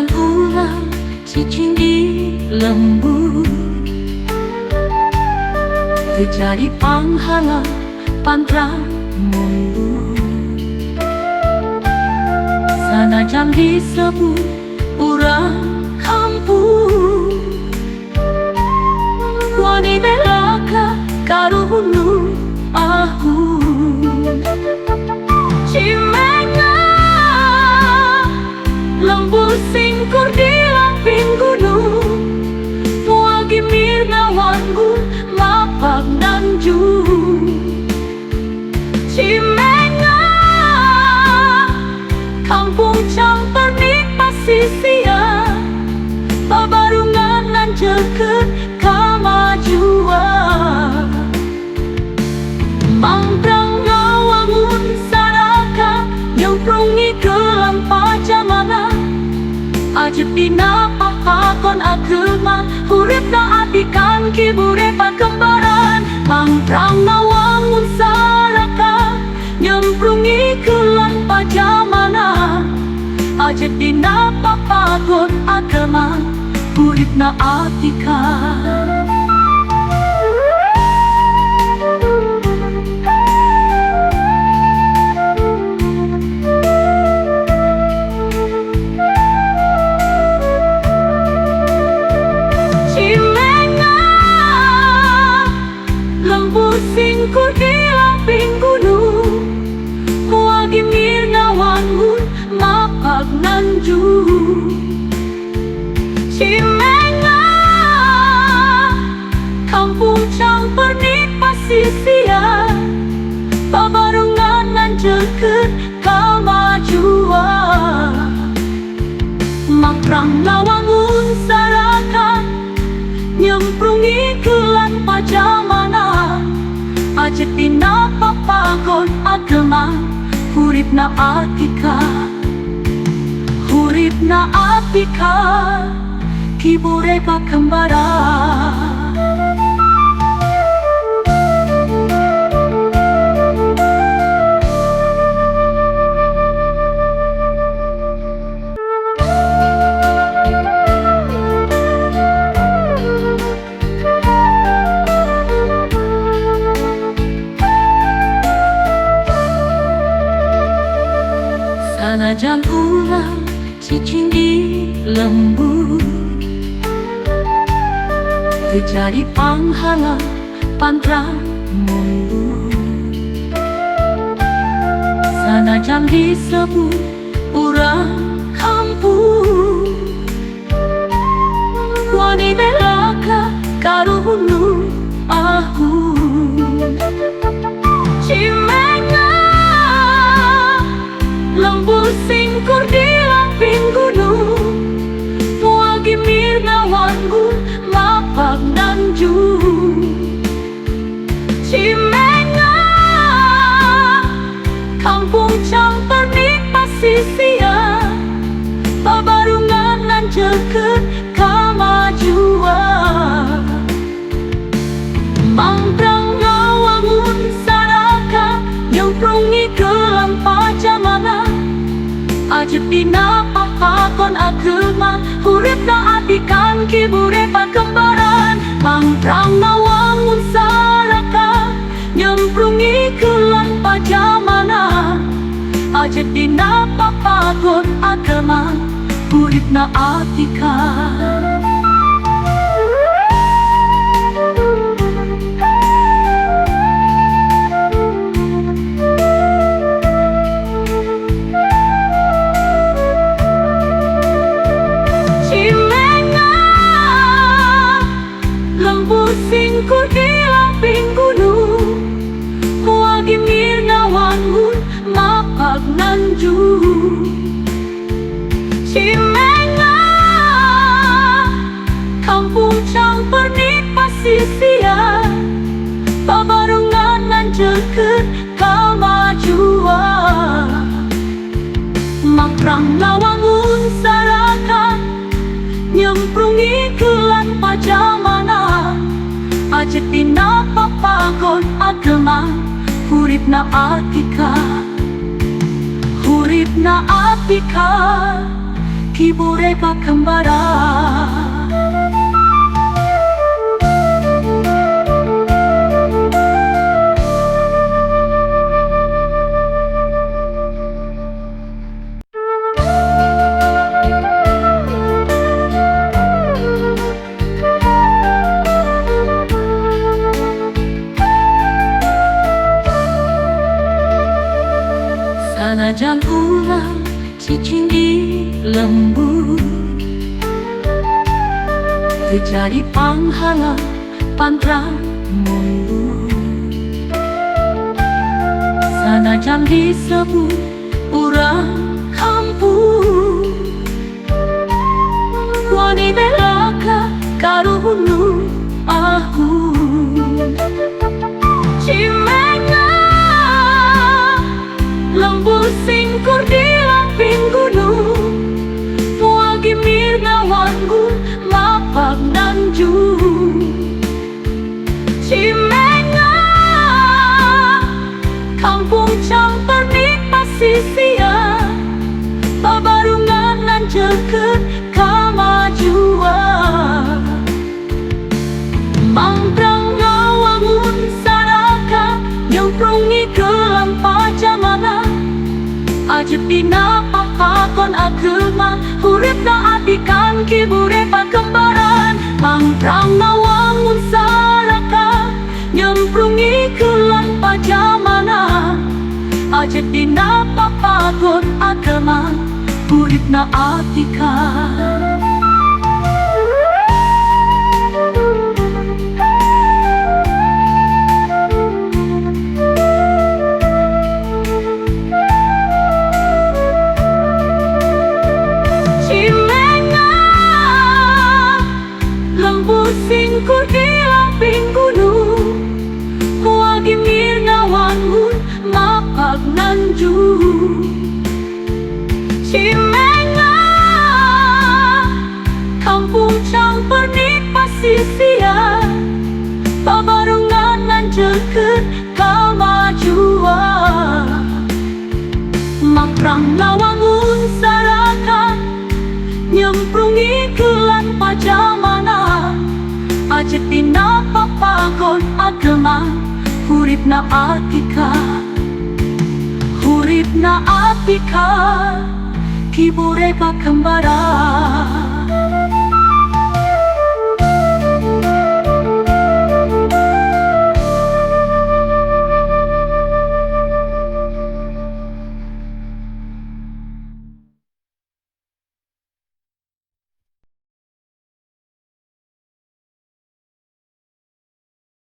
Sanajan ulang cicing di lembu, terjadi panghalang pantrang mundur. Sanajan disebut orang kampung, wani belaka karuhunu ahun. Cimenga lembu singkur di lamping gunung, muagi mirnawangu lapak nanjung. Cimenga kampung campur di pasisia, babarungan lanjutkan kemajuan. Mangprang ngawangun saraka nyemprungi kelam pajamana, ajib dina pahakon agama, hurip na apikan kibure pakembaran. Mangprang ngawangun saraka nyemprungi kelam pajamana, ajib dina pahakon agama, hurip na apikan. Singkur di lamping gunung, muagi mirnawangun mapak nanjung. Cimenga kampung campur di pasisia, babarungan lanjutkan kemajuan. Mangprang ngawangun sarakan nyemprungi kelan pajamana, ajib dina papakon agama, hurip na atika, hurip na atika, kibure pakembara. Sanajan ulang cicing di lembu, terjadi panghalang pantrang mundur. Sanajan disebut orang kampung, wani belaka karuhunu ahun. Cimenga lembu singkur di lamping gunung, muagi mirnawangu lapak nanjung. Cimenga kampung campur di pasisia, babarungan lanjutkan kemajuan. Mangprang ngawangun saraka nyemprungi kelam pajamana, ajib dina pahakon agama, hurip na apikan kibure pakembaran. Mangprang ngawangun saraka nyemprungi kelan pajamana, ajib dina pahakon agama, hurip na apikan. Singkur di lamping gunung, muagi mirnawangun mapak nanjung. Cimenga kampung campur di pasisia, babarungan lanjutkan kemajuan. Mangprang ngawangun sarakan nyemprungi kelan pajamana, ajib dina papakon agama, hurip na atika, hurip na atika, Kibure pa kembara. Sanajan ulang cicing di lembu, terjadi panghalang pantrang mundur. Sanajan disebut orang kampung, wani belaka karuhunu ahu. Cimenga lembu singkur di lamping gunung, muagi mirnawangun lapak nanjung. Cimenga kampung campur di pasisian, babarungan nanjeket kamajuan. Mangprang ngawangun saraka nyemprungi ke lampa jamana, aja pina pakakon agama, hurip na adikan kibure pa kembaran. Mangprang ngawangun saraka nyemprungi ke lampa jamana, aja pina pakakon agama, hurip na adikan. Singkur di lamping gunung, muagi mirnawangun lapak nanjung. Cimenga kampung campur di pasisian, babarungan nanjeket kamajuan. Mangprang ngawangun saraka nyemprungi ke lampa jamana, aja pina papakon agama, hurip na atika, hurip na atika, kibure pa kembara.